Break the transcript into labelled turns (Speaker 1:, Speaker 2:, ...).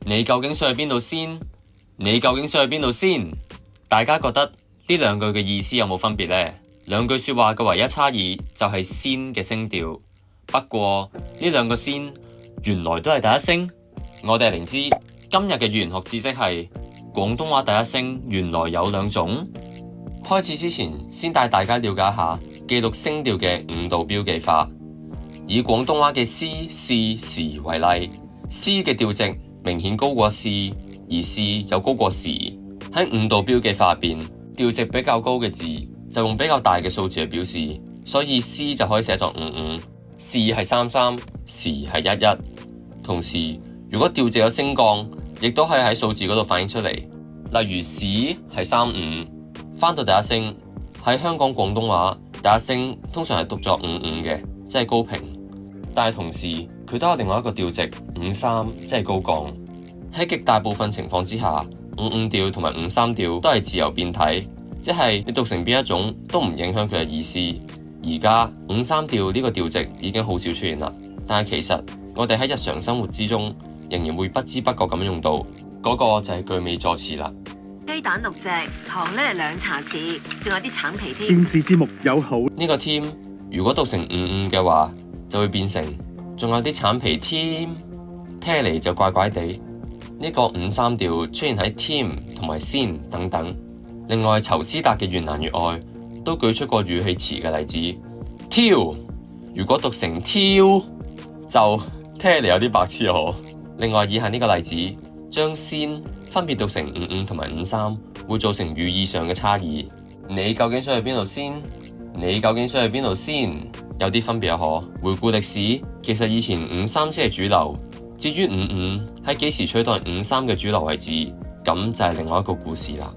Speaker 1: 你究竟想去邊度先？你究竟想去邊度先？大家覺得呢兩句嘅意思有冇分別呢？兩句說話嘅唯一差異就係先嘅聲調。不過呢兩個先原來都係第一聲。我哋係靈知，今日嘅語言學知識係廣東話第一聲原來有兩種。開始之前，先帶大家了解下記錄聲調嘅5度標記法。以廣東話嘅斯、是、時為例，斯嘅調值明顯高過是，而是又高過時。喺5度標記法入邊，調值比較高嘅字就用比較大嘅數字嚟表示，所以斯就可以寫作55，是係33，時係11。同時，如果調值有升降，亦都可以喺數字嗰度反映出嚟。例如時係35，翻到第一聲喺香港廣東話第一聲通常係讀作55嘅，即係高平。但係同時佢都有另外一個調值53，即係高降。喺極大部分情況之下，55調同埋53調都係自由變體，即係你讀成邊一種都唔影響佢嘅意思。而家53調呢個調值已經好少出現啦，但係其實我哋喺日常生活之中仍然會不知不覺咁用到，嗰個就係句尾助詞啦。
Speaker 2: 雞蛋6隻，糖呢2茶匙，仲有啲橙皮添。
Speaker 3: 電視節目有好
Speaker 1: 呢個添，如果讀成55嘅話，就會變成仲有啲橙皮添，聽嚟就怪怪地。呢個53調出現喺添同埋先等等。另外，仇斯達嘅越難越愛都舉出過語氣詞嘅例子。挑，如果讀成挑，就聽嚟有啲白痴哦。另外，以下呢個例子，將先分別讀成55同埋53，會造成語義上嘅差異。你究竟想去邊度先？你究竟想去邊度先？有啲分別啊！可回顧歷史，其實以前53先係主流，至於55喺幾時取代53嘅主流位置，咁就係另外一個故事啦。